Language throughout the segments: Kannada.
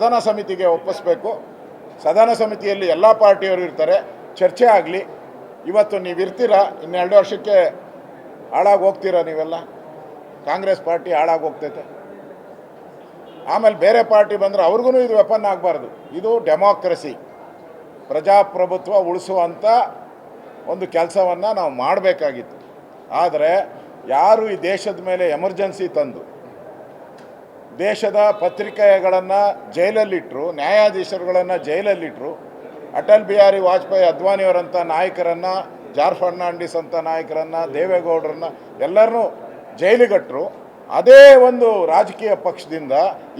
ಸದನ ಸಮಿತಿಗೆ ಒಪ್ಪಿಸ್ಬೇಕು. ಸದನ ಸಮಿತಿಯಲ್ಲಿ ಎಲ್ಲ ಪಾರ್ಟಿಯವರು ಇರ್ತಾರೆ, ಚರ್ಚೆ ಆಗಲಿ. ಇವತ್ತು ನೀವು ಇರ್ತೀರಾ, ಇನ್ನೆರಡು ವರ್ಷಕ್ಕೆ ಹಾಳಾಗಿ ಹೋಗ್ತೀರಾ ನೀವೆಲ್ಲ. ಕಾಂಗ್ರೆಸ್ ಪಾರ್ಟಿ ಹಾಳಾಗಿ ಹೋಗ್ತೈತೆ. ಆಮೇಲೆ ಬೇರೆ ಪಾರ್ಟಿ ಬಂದರೆ ಅವ್ರಿಗೂ ಇದು ವೆಪನ್ ಆಗಬಾರ್ದು. ಇದು ಡೆಮಾಕ್ರಸಿ, ಪ್ರಜಾಪ್ರಭುತ್ವ ಉಳಿಸುವಂಥ ಒಂದು ಕೆಲಸವನ್ನು ನಾವು ಮಾಡಬೇಕಾಗಿತ್ತು. ಆದರೆ ಯಾರು ಈ ದೇಶದ ಮೇಲೆ ಎಮರ್ಜೆನ್ಸಿ ತಂದು ದೇಶದ ಪತ್ರಿಕೆಗಳನ್ನು ಜೈಲಲ್ಲಿಟ್ಟರು, ನ್ಯಾಯಾಧೀಶರುಗಳನ್ನು ಜೈಲಲ್ಲಿಟ್ಟರು, ಅಟಲ್ ಬಿಹಾರಿ ವಾಜಪೇಯಿ ಅದ್ವಾನಿಯವರಂಥ ನಾಯಕರನ್ನು, ಜಾರ್ಜ್ ಫರ್ನಾಂಡಿಸ್ ಅಂತ ನಾಯಕರನ್ನು, ದೇವೇಗೌಡರನ್ನ ಎಲ್ಲರನ್ನೂ ಜೈಲಿಗಟ್ಟರು. ಅದೇ ಒಂದು ರಾಜಕೀಯ ಪಕ್ಷದಿಂದ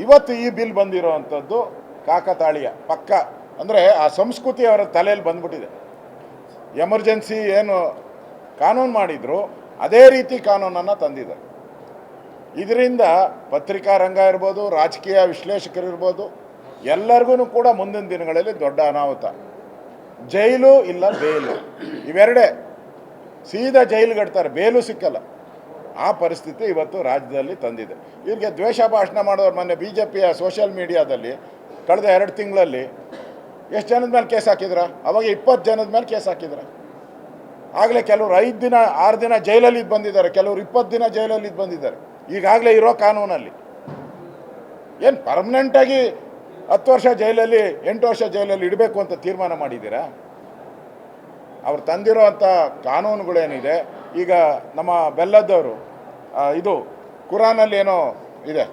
ಇವತ್ತು ಈ ಬಿಲ್ ಬಂದಿರೋವಂಥದ್ದು ಕಾಕತಾಳೀಯ ಪಕ್ಕ. ಅಂದರೆ ಆ ಸಂಸ್ಕೃತಿ ಅವರ ತಲೆಯಲ್ಲಿ ಬಂದ್ಬಿಟ್ಟಿದೆ. ಎಮರ್ಜೆನ್ಸಿ ಏನು ಕಾನೂನು ಮಾಡಿದ್ರು ಅದೇ ರೀತಿ ಕಾನೂನನ್ನು ತಂದಿದ್ದಾರೆ. ಇದರಿಂದ ಪತ್ರಿಕಾ ರಂಗ ಇರ್ಬೋದು, ರಾಜಕೀಯ ವಿಶ್ಲೇಷಕರಿರ್ಬೋದು, ಎಲ್ಲರಿಗೂ ಕೂಡ ಮುಂದಿನ ದಿನಗಳಲ್ಲಿ ದೊಡ್ಡ ಅನಾಹುತ. ಜೈಲು ಇಲ್ಲ ಬೇಲು, ಇವೆರಡೇ. ಸೀದಾ ಜೈಲಿಗಡ್ತಾರೆ, ಬೇಲು ಸಿಕ್ಕಲ್ಲ. ಆ ಪರಿಸ್ಥಿತಿ ಇವತ್ತು ರಾಜ್ಯದಲ್ಲಿ ತಂದಿದೆ. ಇವ್ರಿಗೆ ದ್ವೇಷ ಭಾಷಣ ಮಾಡೋರು ಮೊನ್ನೆ BJPಯ ಸೋಷಿಯಲ್ ಮೀಡಿಯಾದಲ್ಲಿ ಕಳೆದ 2 ತಿಂಗಳಲ್ಲಿ ಎಷ್ಟು ಜನದ ಮೇಲೆ ಕೇಸ್ ಹಾಕಿದ್ರ? ಅವಾಗ 20 ಜನದ ಮೇಲೆ ಕೇಸ್ ಹಾಕಿದ್ರ. ಆಗಲೇ ಕೆಲವರು 5 ದಿನ 6 ದಿನ ಜೈಲಲ್ಲಿ ಇದ್ದು ಬಂದಿದ್ದಾರೆ, ಕೆಲವರು 20 ದಿನ ಜೈಲಲ್ಲಿ ಇದ್ದು ಬಂದಿದ್ದಾರೆ. ಈಗಾಗಲೇ ಇರೋ ಕಾನೂನಲ್ಲಿ ಏನು ಪರ್ಮನೆಂಟಾಗಿ 10 ವರ್ಷ ಜೈಲಲ್ಲಿ 8 ವರ್ಷ ಜೈಲಲ್ಲಿ ಇಡಬೇಕು ಅಂತ ತೀರ್ಮಾನ ಮಾಡಿದ್ದೀರಾ? ಅವ್ರು ತಂದಿರೋ ಅಂಥ ಕಾನೂನುಗಳೇನಿದೆ, ಈಗ ನಮ್ಮ ಬೆಲ್ಲದವರು ಇದು ಕುರಾನಲ್ಲಿ ಏನೋ ಇದೆ,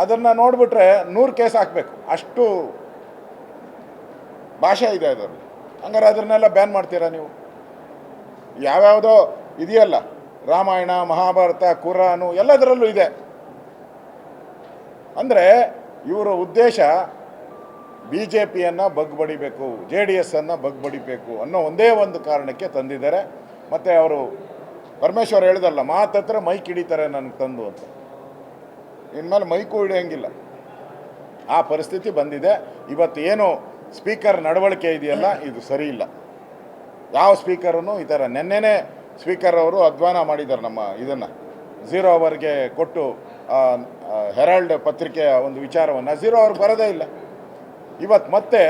ಅದನ್ನು ನೋಡಿಬಿಟ್ರೆ 100 ಕೇಸ್ ಹಾಕಬೇಕು, ಅಷ್ಟು ಭಾಷೆ ಇದೆ ಅದರಲ್ಲಿ. ಹಂಗಾರೆ ಅದನ್ನೆಲ್ಲ ಬ್ಯಾನ್ ಮಾಡ್ತೀರಾ ನೀವು? ಯಾವ್ಯಾವುದೋ ಇದೆಯಲ್ಲ, ರಾಮಾಯಣ, ಮಹಾಭಾರತ, ಕುರಾನು ಎಲ್ಲದರಲ್ಲೂ ಇದೆ. ಅಂದರೆ ಇವರ ಉದ್ದೇಶ BJPಯನ್ನು ಬಗ್ಬಡಿಬೇಕು, JDSನ್ನು ಬಗ್ಬಡಿಬೇಕು ಅನ್ನೋ ಒಂದೇ ಒಂದು ಕಾರಣಕ್ಕೆ ತಂದಿದ್ದಾರೆ. ಮತ್ತು ಅವರು ಪರಮೇಶ್ವರ್ ಹೇಳಿದಲ್ಲ, ಮಾತತ್ರ ಮೈಕ್ ಹಿಡಿತಾರೆ ನನಗೆ ತಂದು ಅಂತ. ಇನ್ಮೇಲೆ ಮೈಕು ಹಿಡಿಯೋಂಗಿಲ್ಲ, ಆ ಪರಿಸ್ಥಿತಿ ಬಂದಿದೆ. ಇವತ್ತು ಏನು ಸ್ಪೀಕರ್ ನಡವಳಿಕೆ ಇದೆಯಲ್ಲ, ಇದು ಸರಿ ಇಲ್ಲ. ಯಾವ ಸ್ಪೀಕರನ್ನು ಈ ಥರ ನೆನ್ನೆನೇ ಸ್ಪೀಕರ್ ಅವರು ಅಧ್ವಾನ ಮಾಡಿದ್ದಾರೆ. ನಮ್ಮ ಇದನ್ನು 0 ಅವರ್ಗೆ ಕೊಟ್ಟು ಹೆರಾಲ್ಡ್ ಪತ್ರಿಕೆಯ ಒಂದು ವಿಚಾರವನ್ನು 0 ಅವರ್ ಬರೋದೇ ಇಲ್ಲ. ಇವತ್ತು ಮತ್ತೆ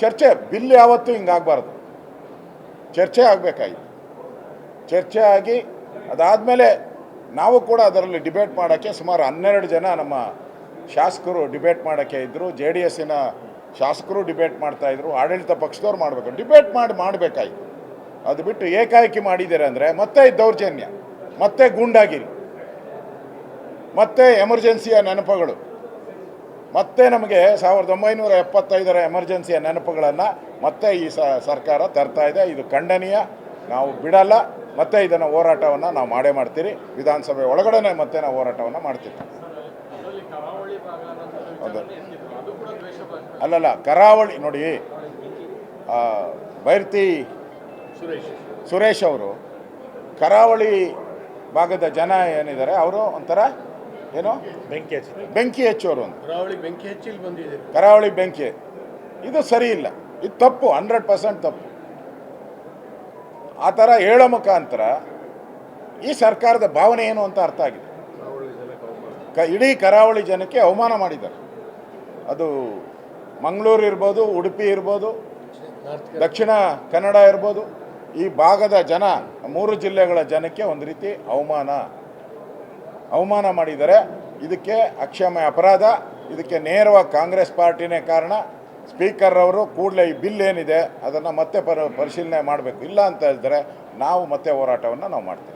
ಚರ್ಚೆ, ಬಿಲ್ ಯಾವತ್ತೂ ಹಿಂಗಾಗಬಾರ್ದು, ಚರ್ಚೆ ಆಗಬೇಕಾಗಿತ್ತು. ಚರ್ಚೆ ಆಗಿ ಅದಾದಮೇಲೆ ನಾವು ಕೂಡ ಅದರಲ್ಲಿ ಡಿಬೇಟ್ ಮಾಡೋಕ್ಕೆ ಸುಮಾರು 12 ಜನ ನಮ್ಮ ಶಾಸಕರು ಡಿಬೇಟ್ ಮಾಡೋಕ್ಕೆ ಇದ್ದರು. JDSನ ಶಾಸಕರು ಡಿಬೇಟ್ ಮಾಡ್ತಾಯಿದ್ರು, ಆಡಳಿತ ಪಕ್ಷದವ್ರು ಮಾಡಬೇಕು, ಡಿಬೇಟ್ ಮಾಡಬೇಕಾಗಿತ್ತು. ಅದು ಬಿಟ್ಟು ಏಕಾಏಕಿ ಮಾಡಿದ್ದೀರ ಅಂದರೆ ಮತ್ತೆ ದೌರ್ಜನ್ಯ, ಮತ್ತೆ ಗೂಂಡಾಗಿರಿ, ಮತ್ತೆ ಎಮರ್ಜೆನ್ಸಿಯ ನೆನಪುಗಳು, ಮತ್ತೆ ನಮಗೆ 1975ರ ಎಮರ್ಜೆನ್ಸಿಯ ನೆನಪುಗಳನ್ನು ಮತ್ತೆ ಈ ಸರ್ಕಾರ ತರ್ತಾ ಇದೆ. ಇದು ಖಂಡನೀಯ, ನಾವು ಬಿಡಲ್ಲ. ಮತ್ತೆ ಇದನ್ನು ಹೋರಾಟವನ್ನು ನಾವು ಮಾಡೇ ಮಾಡ್ತೀರಿ. ವಿಧಾನಸಭೆ ಒಳಗಡೆ ಮತ್ತೆ ನಾವು ಹೋರಾಟವನ್ನು ಮಾಡ್ತೀವಿ. ಹೌದು, ಅಲ್ಲಲ್ಲ, ಕರಾವಳಿ ನೋಡಿ, ಬೈರ್ತಿ ಸುರೇಶ್ ಅವರು ಕರಾವಳಿ ಭಾಗದ ಜನ ಏನಿದ್ದಾರೆ, ಅವರು ಒಂಥರ ಏನೋ ಬೆಂಕಿ ಹಚ್ಚೋರು ಅಂತ. ಕರಾವಳಿ ಬೆಂಕಿ, ಇದು ಸರಿ ಇಲ್ಲ, ಇದು ತಪ್ಪು, 100% ತಪ್ಪು. ಆ ಥರ ಹೇಳೋ ಮುಖಾಂತರ ಈ ಸರ್ಕಾರದ ಭಾವನೆ ಏನು ಅಂತ ಅರ್ಥ ಆಗಿದೆ. ಇಡೀ ಕರಾವಳಿ ಜನಕ್ಕೆ ಅವಮಾನ ಮಾಡಿದ್ದಾರೆ. ಅದು ಮಂಗಳೂರು ಇರ್ಬೋದು, ಉಡುಪಿ ಇರ್ಬೋದು, ದಕ್ಷಿಣ ಕನ್ನಡ ಇರ್ಬೋದು, ಈ ಭಾಗದ ಜನ, 3 ಜಿಲ್ಲೆಗಳ ಜನಕ್ಕೆ ಒಂದು ರೀತಿ ಅವಮಾನ ಮಾಡಿದ್ದಾರೆ. ಇದಕ್ಕೆ ಅಕ್ಷಮ್ಯ ಅಪರಾಧ. ಇದಕ್ಕೆ ನೇರವಾಗಿ ಕಾಂಗ್ರೆಸ್ ಪಾರ್ಟಿನೇ ಕಾರಣ. ಸ್ಪೀಕರ್ ಅವರು ಕೂಡಲೇ ಈ ಬಿಲ್ ಏನಿದೆ ಅದನ್ನು ಮತ್ತೆ ಪರಿಶೀಲನೆ ಮಾಡಬೇಕು. ಇಲ್ಲ ಅಂತ ಹೇಳಿದ್ರೆ ನಾವು ಮತ್ತೆ ಹೋರಾಟವನ್ನು ನಾವು ಮಾಡ್ತೀವಿ.